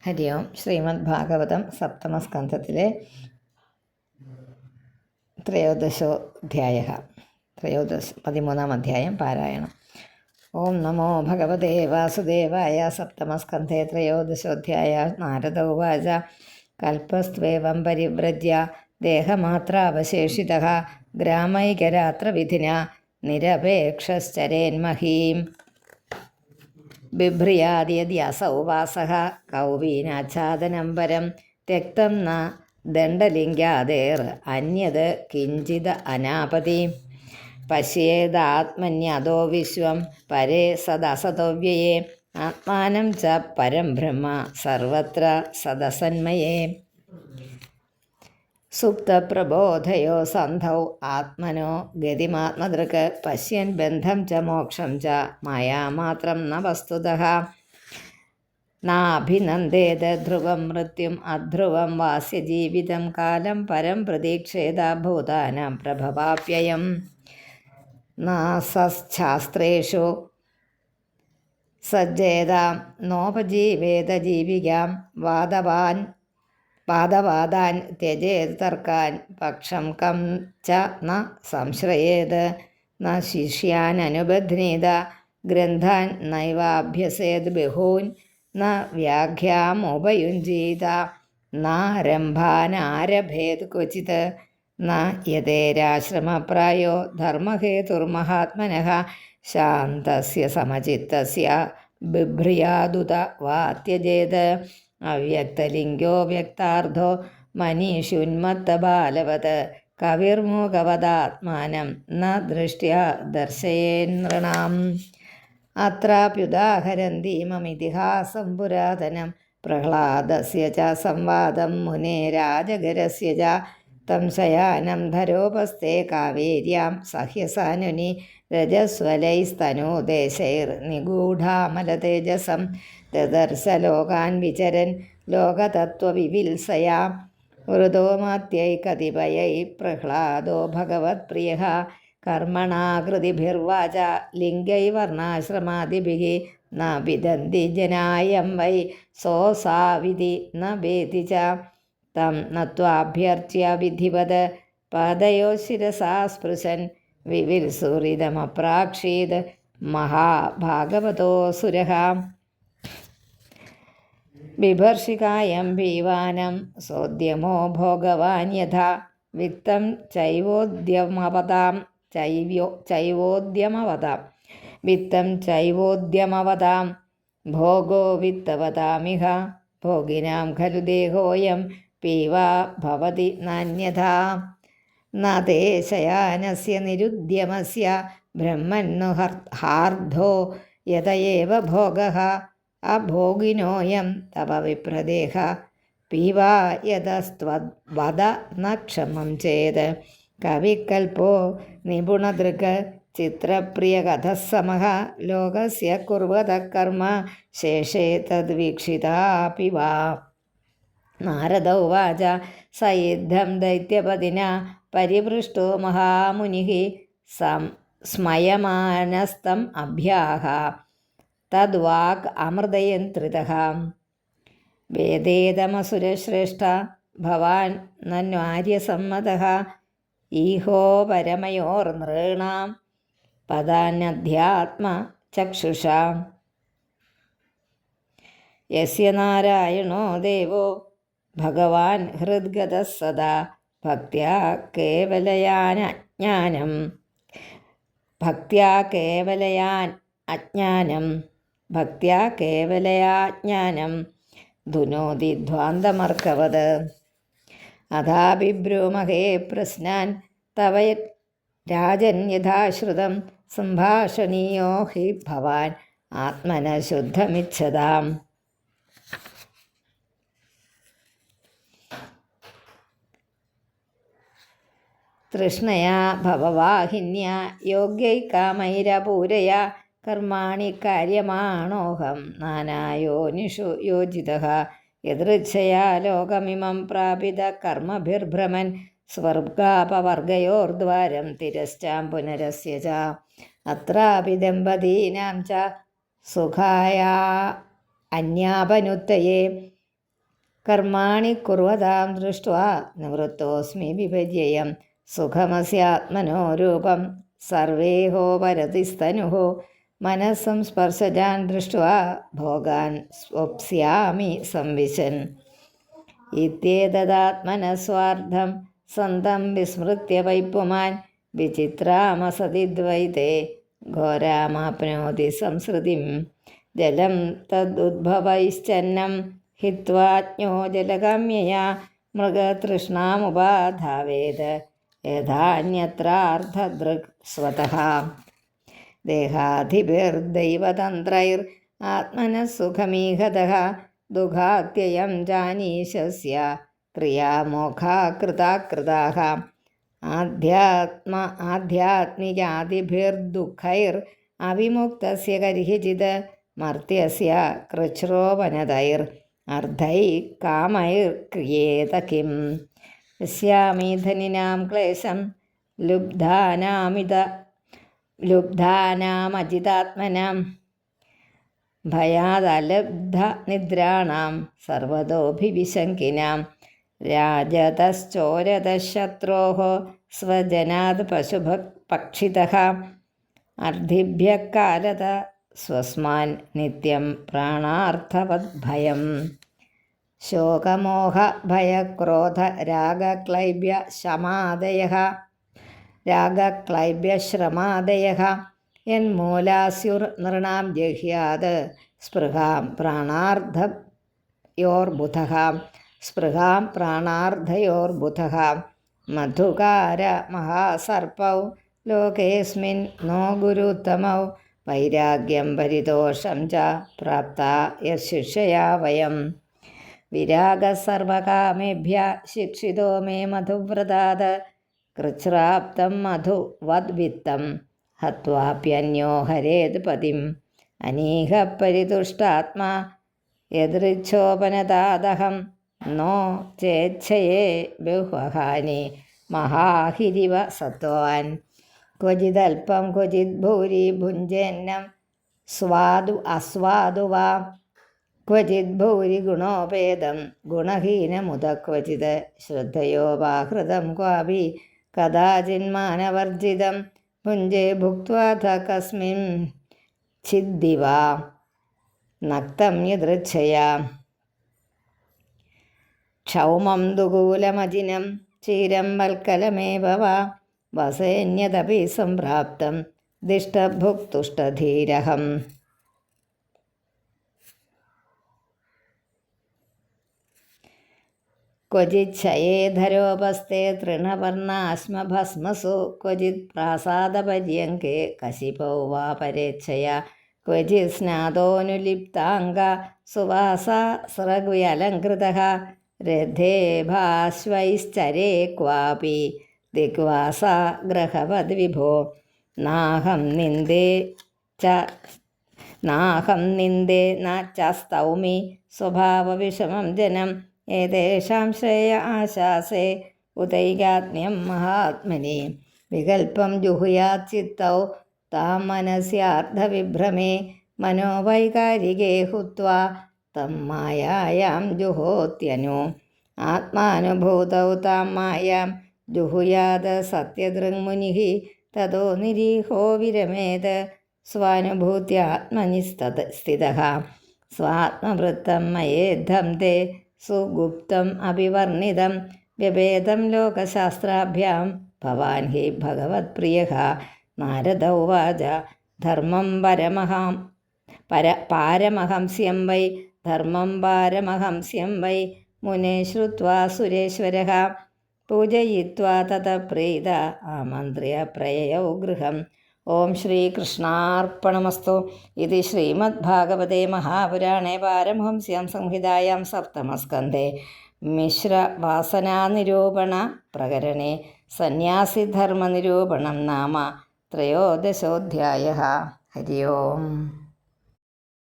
ഹരി ഓം. ശ്രീമദ് ഭാഗവതം സപ്തമസ്കന്ധത്തിലെ ത്രയോദശോധ്യായ 13-ാം അധ്യായം പാരായണം. ഓം നമോ ഭഗവതേ വാസുദേവായ. സപ്തമസ്കന്ധേ ത്രയോദശോധ്യായ. നാരദ ഉവാച. കൽപ്പസ്ത്വേവം പരിവ്രജ്യ ദേഹമാത്രാവശേഷിതഃ ഗ്രാമൈകരാത്രവിധിന നിരപേക്ഷശ്ചരേന്മഹീം ബിഭ്രിയാദ്യസൗ വാസഃ കൗവീനാച്ഛാദനം പരം ത്യക്തം ന ദണ്ഡലിംഗാദേർ അന്യത് കിഞ്ചിത് അനാപതി പശ്യേദാത്മന്യതോ വിശ്വം പരേ സദസതോവ്യയേ ആത്മാനം ച പരം ബ്രഹ്മ സർവത്ര സദസന്മയേ സുപ്തപ്രബോധയോ സന്ധൗ ആത്മനോ ഗതിമാത്മദൃക് പശ്യൻ ബന്ധം ച മോക്ഷം ച മായാമാത്രം ന വസ്തുതഃ നാഭിനന്ദേത ധ്രുവം മൃത്യും അധ്രുവം വാസ്യ ജീവിതം കാലം പരം പ്രതീക്ഷേത ഭൂതാനാം പ്രഭവാപ്യയം നാസശാസ്ത്രേഷു സജ്ജേതാം നോപജീവേത ജീവികാം വാദവാദാൻ ത്യജേത് തർക്കാൻ പക്ഷം കം ച ന സംശ്രയേത് ന ശിഷ്യാൻ അനുബധ്നീത ഗ്രന്ഥാൻ നൈവാഭ്യസേത് ബഹൂൻ ന വ്യാഖ്യാമുപയുഞ്ജീത നാരംഭാനാരഭേത് ക്വചിത് ന യതേരാശ്രമപ്രായോ ധർമ്മഹേതുർമഹാത്മനഃ ശാന്തസ്യ സമചിത്തസ്യ ബിഭ്രിയാദുത വാ ത്യജേത് അവ്യക്തലിംഗോ വ്യക്താർദ്ധോ മനീഷുന്മത്തബാലവത് കവിർമുഖവദാത്മാനം ന ദൃഷ്ട്യാ ദർശയേന്നൃണാം അത്രാപ്യുദാഹരന്തിമമിതിഹാസം പുരാതനം പ്രഹ്ലാദസ്യ ച സംവാദം മുനേരാജഗരസ്യ ച തം ശയാനം ധരോപസ്ഥേ കാവേര്യാം സഹ്യസാനുനി രജസ്വലൈസ്തനൂദേശൈർനിഗൂഢാമലതേജസം ദദർശ ലോകാൻ വിചരൻ ലോകതത്വവിവിത്സയാ വൃതോമാത്യൈ കതിപയൈ പ്രഹ്ലാദോ ഭഗവത്പ്രിയഃ കർമ്മണാകൃതിഭിർവാച ലിംഗൈ വർണ്ണാശ്രമാദിഭിः ന വിദന്തി ജനായം വൈ സോസാവിധി ന വേതി ച തം നത്വാഭ്യർച്ച്യ വിധിവത് പാദയോ ശിരസാ സ്പൃശൻ വിവിത്സുഹൃദമപ്രാക്ഷീത് മഹാഭാഗവതോസുരഃ ബിഭർഷികായം ഭീവാനം സോദ്യമോ ഭോഗവാൻ യഥാ വിത്തം ചൈവോദ്യമവതാം ഭോഗോ വിത്തവതാമിഹ ഭോഗിനാം ഖലു ദേഹോയം പീവാ ഭവതി നാന്യഥാ നതേ ശയാനസ്യ നിരുദ്യമസ്യ ബ്രഹ്മന്നു ഹാർദ്ധോ യതയേവ ഭോഗഃ അഭോഗിനോയം തവ വിപ്രദേഹ പീവാ യതസ്ത്വദ്വദ ന ക്ഷമം ചേത് കവികൽപ്പോ നിപുണദൃക് ചിത്രപ്രിയകഥസമഃ ലോകസ്യ കുർവത കർമ്മ ശേഷേ തദ്വീക്ഷിതാപി വാ നാരദ ഉവാച സയിദ്ധം ദൈത്യപതിന പരിപൃഷ്ടോ മഹാമുനിഃ സ്മയമാനസ്തം അഭ്യാഹ തദ്വാക് അമൃതയന്ത്രിതഃ വേദേതമസുരശ്രേഷ്ഠ ഭവാൻ നന്വാര്യസമ്മതഃ ഈഹോ പരമയോർനൃണാം പദാന്യധ്യാത്മചക്ഷുഷാ യസ്യ നാരായണോ ദേവോ ഭഗവാൻ ഹൃദ്ഗതഃ സദാ ഭക്ത്യാ കേവലയാൻ അജ്ഞാനം ധുനോതി ധ്വാന്തമർക്കവത് അഥാഭിബ്രൂമഹേ പ്രശ്നാൻ തവ രാജൻ യഥാശ്രുതം സംഭാഷണീയോ ഹി ഭവാൻ ആത്മന ശുദ്ധമിച്ഛതാം തൃഷ്ണയാ ഭവവാഹിന്യാ യോഗ്യൈ കാമൈരപൂരയാ കർമാണി കാര്യമാണോഹം നാനായോനിഷു യോജിതഃ യദൃച്ഛയാ ലോകമിമം പ്രാപിത കർമ്മഭിർഭ്രമൻ സ്വർഗാപവർഗയോർദ്വാരം തിരശ്ചാം പുനരസ്യ ച അത്രാപി ദമ്പതീനാം ച സുഖായ അന്യാപനുത്തയേ കർമാണി കുർവതാം ദൃഷ്ട്വാ നിവൃത്തോസ്മി വിപര്യം സുഖമസ്യാത്മനോ രൂപം സർവേഹോപരതിസ്തനുഃ മനസ്സംസ്പർശജാൻ ദൃഷ്ട്വാ ഭോഗാൻ സ്വപ്സ്യാമി സംവിശൻ ഇത്യേതദാത്മനസ്വാർത്ഥം സന്തം വിസ്മൃത്യ വൈപ്പുമാൻ വിചിത്രാമസതിദ്വൈതേ ഘോരാമാപ്നോതി സംസൃതിം ജലം തദുദ്ഭവൈശ്ചന്നം ഹിത്വാജ്ഞോ ജലഗമ്യയാ മൃഗതൃഷ്ണാമുപാധാവേത് യഥാന്യത്രാർത്ഥദൃക് സ്വതഃ ദേഹാധിഭിർദൈവതന്ത്രൈർ ആത്മനഃസുഖമീഹതഃ ദുഃഖാത്യയം ജാനീശസ്യ ക്രിയാമോഘാ കൃതാകൃതാഃ ആധ്യാത്മികാദിഭിർദുഃഖൈർ അവിമുക്തസ്യ കരിഹിചിത് മർത്യസ്യ കൃച്ഛ്രോപനതൈർ അർദ്ധൈ കാമൈർ ക്രിയേത കിം യസ്യാമി ധനിനാം ക്ലേശം ലുബ്ധാനാമജിതാത്മനാം ഭയാദലബ്ധനിദ്രാണാം സർവതോഭിവിശങ്കിനാം രാജതശ്ചോരതഃശത്രോः സ്വജനാത് പശുപക്ഷിതഃ അർദ്ധിഭ്യഃ കാലത സ്വസ്മാൻ നിത്യം പ്രാണാർത്ഥവദ്ഭയം ശോകമോഹഭയക്രോധ രാഗക്ലൈബ്യശ്രമാദയഃ യന്മൂലാസ്യുർനൃണാം ജഹ്യാത് സ്പൃഹാം പ്രാണാർദ്ധയോർബുധഃ മധുകാര മഹാസർപ്പൗ ലോകേസ്മിൻ നോ ഗുരുത്തമൗ വൈരാഗ്യം പരിതോഷം ച പ്രാപ്താ യശിക്ഷയാ വയം വിരാഗസർവകാമേഭ്യഃ ശിക്ഷിതോ മേ മധുവ്രതാത് കൃച്ഛ്രാപ്തം മധുവദ്വിത്തം ഹത്വാപ്യന്യോ ഹരേത് പതിം അനീഹ പരിതുഷ്ടാത്മാ യദൃച്ഛോപനതാദഹം നോ ചേച്ഛയേ ബഹുഹാനി മഹാഹിരിവ സത്വാൻ ക്വചിദൽപം ക്വചിത് ഭൂരി ഭുഞ്ജന്നം സ്വാദു അസ്വാദു വാ ക്വചിത് ഭൂരി ഗുണോപേതം ഗുണഹീനമുദ ക്വചിത് ശ്രദ്ധയോപാഹൃതം ക്വാപി കഥാചിന്മാനവർജിതം ഭുഞ്ജേ ഭുക്ത്വാഥ കസ്മിൻ ഛിദ്ദിവാ നക്തം യദൃച്ഛയാ ക്ഷൗമം ദുകൂലമജിനം ക്ഷീരം വൽക്കലമേവ വാ വസേന്യതപി സംപ്രാപ്തം ദിഷ്ടഭുക്തുഷ്ടധീരഹം ക്വചിച്ഛയേധരോപസ്ഥേ തൃണവർണ്ണാശ്മഭസ്മസു ക്വചിത് പ്രാസാദപര്യങ്കേ കശിപൗ വാ പരേച്ഛയാ ക്വചിത് സ്നാതോനുലിപ്താംഗ സുവാസാസ്രഗ്വ്യലങ്കൃതഃ രഥേഭാശ്വൈശ്ചരേ ക്വാപി ദിഗ്വാസാ ഗ്രഹവദ്വിഭോ നാഹം നിന്ദേ ന ചസ്തൗമി സ്വഭാവവിഷമം ജനം ഏതേഷാം ശ്രേയ ആശാസേ ഉദൈകാത്മ്യം മഹാത്മനി വികൽപ്പം ജുഹുയാത് ചിത്തൗ താം മനസ്യാർദ്ധവിഭ്രമേ മനോവൈകാരികേ ഹുത്വാ തം മായായാം ജുഹോത്യനു ആത്മാനുഭൂതൗ താം മായാം ജുഹുയാത് സത്യദൃങ്മുനിഃ തതോ നിരീഹോ വിരമേത് സ്വാനുഭൂത്യാത്മനി സ്ഥിതഃ സ്വാത്മവൃത്തം മയേദ്ധം തേ സുഗുപ്തം അഭിവർണിതം വ്യഭേദം ലോകശാസ്ത്രാഭ്യാം ഭവാൻ ഹി ഭഗവത്പ്രിയഃ നാരദ ഉവാച ധർമ്മം പാരമഹംസ്യം വൈ ധർമ്മം പാരമഹംസ്യം വൈ മുനെ ശ്രുത്വാ സുരേശ്വരഃ പൂജയിത്വാ തത പ്രീത ആമന്ത്ര്യ പ്രയയൗ ഗൃഹം. ഓം ശ്രീകൃഷ്ണാർപ്പണമസ്തു. ഇതി ശ്രീമദ്ഭാഗവതേ മഹാപുരാണേ പാരമഹംസ്യാം സംഹിതായാം സപ്തമസ്കന്ധേ മിശ്രവാസനാനിരൂപണ പ്രകരണേ സന്യാസിധർമ്മനിരൂപണം നാമ ത്രയോദശോऽധ്യായഃ. ഹരി ഓം.